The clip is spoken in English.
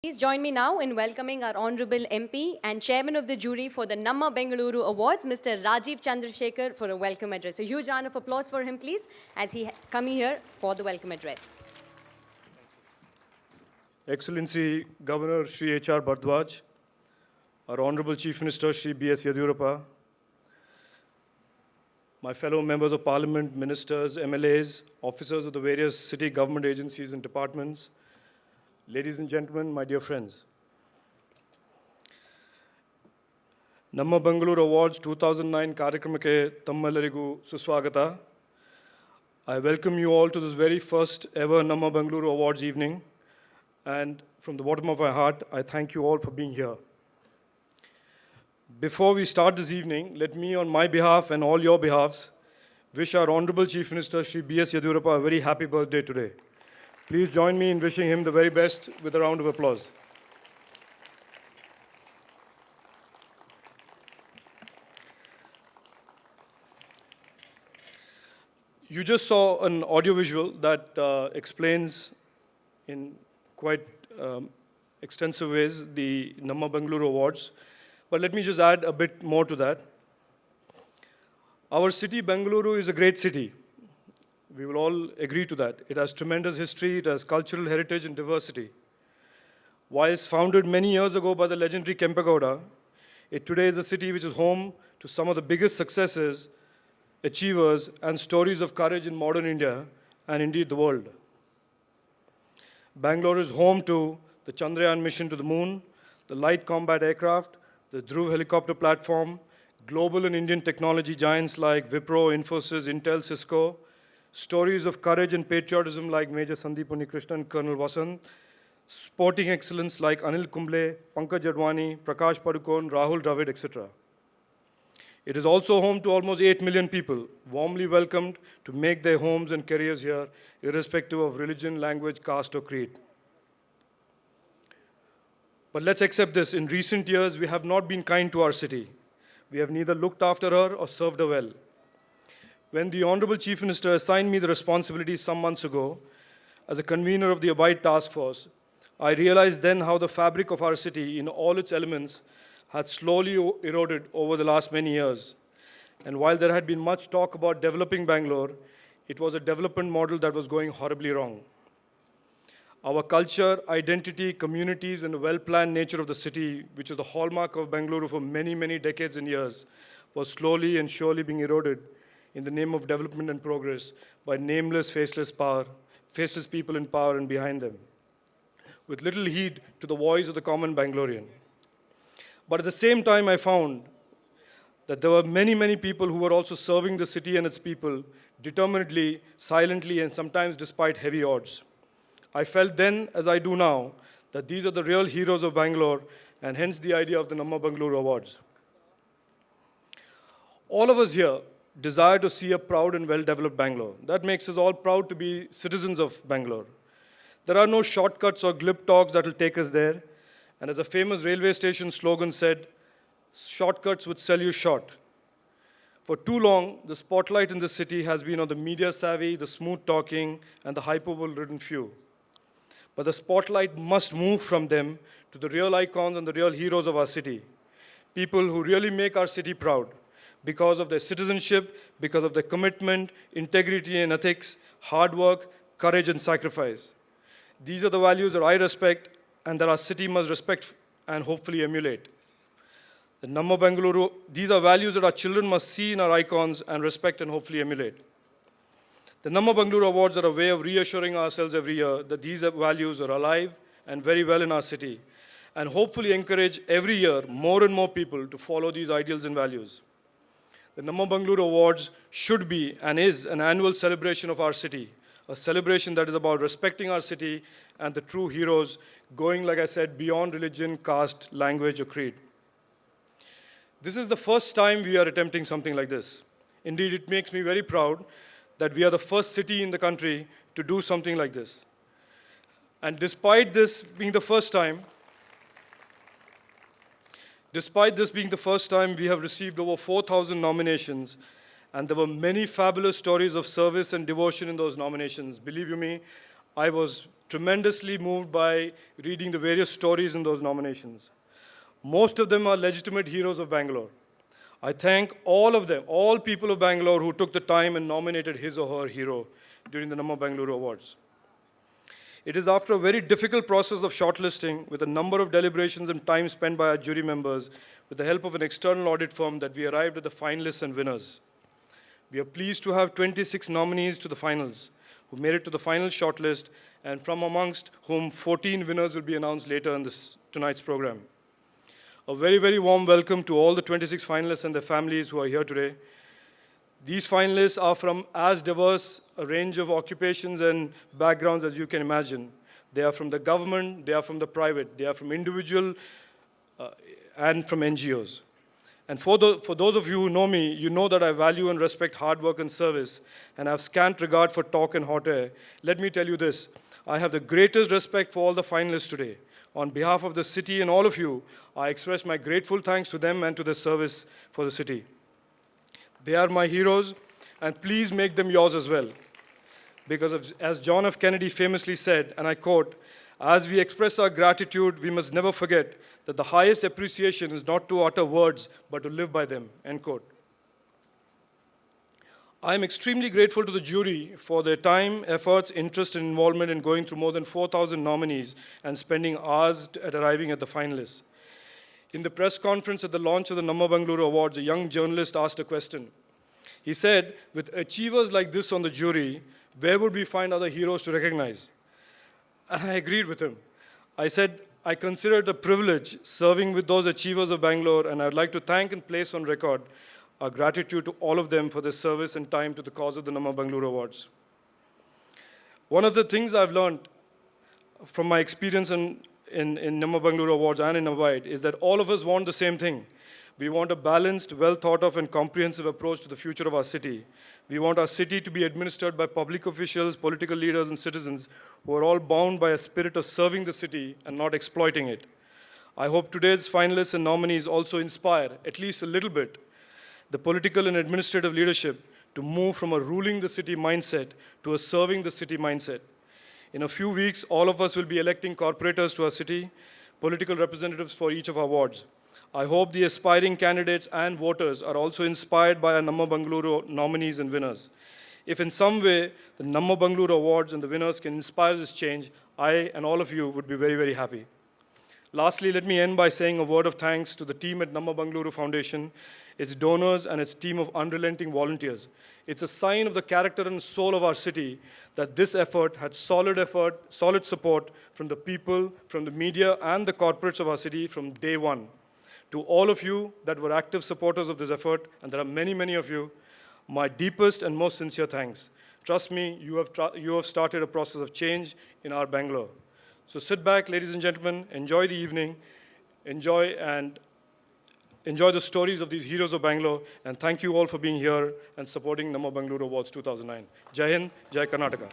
Please join me now in welcoming our Honorable MP and Chairman of the Jury for the Namma Bengaluru Awards, Mr. Rajeev Chandrasekhar, for a welcome address. A huge round of applause for him, please, as he coming here for the welcome address. Excellency Governor Shri H.R. Bhardwaj, our Honorable Chief Minister Shri B.S. Yediyurappa, my fellow members of Parliament, ministers, MLAs, officers of the various city government agencies and departments, ladies and gentlemen, my dear friends. Namma Bengaluru Awards 2009 ಕಾರ್ಯಕ್ರಮಕ್ಕೆ ತಮ್ಮೆಲ್ಲರಿಗೂ ಸುಸ್ವಾಗತ. I welcome you all to this very first ever Namma Bengaluru Awards evening, and from the bottom of my heart, I thank you all for being here. Before we start this evening, let me, on my behalf and all your behalves, wish our Honorable Chief Minister Shri B.S. Yediyurappa a very happy birthday today. Please join me in wishing him the very best with a round of applause. You just saw an audiovisual that explains in quite extensive ways the Namma Bengaluru Awards. But let me just add a bit more to that. Our city, Bengaluru, is a great city. We will all agree to that. It has tremendous history, it has cultural heritage and diversity. Whilst founded many years ago by the legendary Kempegowda, it today is a city which is home to some of the biggest successes, achievers, and stories of courage in modern India, and indeed the world. Bangalore is home to the Chandrayaan mission to the moon, the light combat aircraft, the Dhruv helicopter platform, global and Indian technology giants like Wipro, Infosys, Intel, Cisco, stories of courage and patriotism like Major Sandeep Unnikrishnan and Colonel Vasant, sporting excellence like Anil Kumble, Pankaj Advani, Prakash Padukone, Rahul Dravid, etc. It is also home to almost 8 million people, warmly welcomed to make their homes and careers here, irrespective of religion, language, caste, or creed. But let's accept this. In recent years, we have not been kind to our city. We have neither looked after her or served her well. When the Honorable Chief Minister assigned me the responsibility some months ago as a convener of the Abide Task Force, I realized then how the fabric of our city in all its elements had slowly eroded over the last many years. And while there had been much talk about developing Bangalore, it was a development model that was going horribly wrong. Our culture, identity, communities, and the well-planned nature of the city, which is the hallmark of Bengaluru for many, many decades and years, was slowly and surely being eroded in the name of development and progress by nameless, faceless people in power and behind them, with little heed to the voice of the common Bangalorean. But at the same time, I found that there were many, many people who were also serving the city and its people determinedly, silently, and sometimes despite heavy odds. I felt then, as I do now, that these are the real heroes of Bangalore, and hence the idea of the Namma Bengaluru Awards. All of us here desire to see a proud and well-developed Bangalore. That makes us all proud to be citizens of Bangalore. There are no shortcuts or glib talks that will take us there. And as a famous railway station slogan said, shortcuts would sell you short. For too long, the spotlight in this city has been on the media savvy, the smooth talking, and the hyperbole-ridden few. But the spotlight must move from them to the real icons and the real heroes of our city. People who really make our city proud because of their citizenship, because of their commitment, integrity and ethics, hard work, courage and sacrifice. These are the values that I respect and that our city must respect and hopefully emulate. The Namma Bengaluru, these are values that our children must see in our icons and respect and hopefully emulate. The Namma Bengaluru Awards are a way of reassuring ourselves every year that these values are alive and very well in our city, and hopefully encourage every year more and more people to follow these ideals and values. The Namma Bengaluru Awards should be and is an annual celebration of our city, a celebration that is about respecting our city and the true heroes, going, like I said, beyond religion, caste, language, or creed. This is the first time we are attempting something like this. Indeed, it makes me very proud that we are the first city in the country to do something like this. And despite this being the first time, we have received over 4,000 nominations, and there were many fabulous stories of service and devotion in those nominations. Believe you me, I was tremendously moved by reading the various stories in those nominations. Most of them are legitimate heroes of Bangalore. I thank all of them, all people of Bangalore who took the time and nominated his or her hero during the Namma Bengaluru Awards. It is after a very difficult process of shortlisting, with a number of deliberations and time spent by our jury members, with the help of an external audit firm, that we arrived at the finalists and winners. We are pleased to have 26 nominees to the finals, who made it to the final shortlist, and from amongst whom 14 winners will be announced later in tonight's program. A very, very warm welcome to all the 26 finalists and their families who are here today. These finalists are from as diverse a range of occupations and backgrounds as you can imagine. They are from the government, they are from the private, they are from individual and from NGOs. And for those of you who know me, you know that I value and respect hard work and service, and I have scant regard for talk and hot air. Let me tell you this, I have the greatest respect for all the finalists today. On behalf of the city and all of you, I express my grateful thanks to them and to their service for the city. They are my heroes, and please make them yours as well. Because as John F. Kennedy famously said, and I quote, "As we express our gratitude, we must never forget that the highest appreciation is not to utter words, but to live by them," end quote. I am extremely grateful to the jury for their time, efforts, interest, and involvement in going through more than 4,000 nominees and spending hours at arriving at the finalists. In the press conference at the launch of the Namma Bengaluru Awards, a young journalist asked a question. He said, "With achievers like this on the jury, where would we find other heroes to recognize?" And I agreed with him. I said, I consider it a privilege serving with those achievers of Bangalore, and I'd like to thank and place on record our gratitude to all of them for their service and time to the cause of the Namma Bengaluru Awards. One of the things I've learned from my experience in Namma Bengaluru Awards and in Abide is that all of us want the same thing. We want a balanced, well thought of and comprehensive approach to the future of our city. We want our city to be administered by public officials, political leaders, and citizens who are all bound by a spirit of serving the city and not exploiting it. I hope today's finalists and nominees also inspire, at least a little bit, the political and administrative leadership to move from a ruling the city mindset to a serving the city mindset. In a few weeks, all of us will be electing corporators to our city, political representatives for each of our wards. I hope the aspiring candidates and voters are also inspired by our Namma Bengaluru nominees and winners. If in some way the Namma Bengaluru Awards and the winners can inspire this change, I and all of you would be very, very happy. Lastly, let me end by saying a word of thanks to the team at Namma Bengaluru Foundation, its donors, and its team of unrelenting volunteers. It's a sign of the character and soul of our city that this effort had solid support from the people, from the media, and the corporates of our city from day one. To all of you that were active supporters of this effort, and there are many, many of you, my deepest and most sincere thanks. Trust me, you have started a process of change in our Bangalore. So sit back, ladies and gentlemen, enjoy the evening, enjoy the stories of these heroes of Bangalore, and thank you all for being here and supporting Namma Bengaluru Awards 2009. Jai Hind, Jai Karnataka.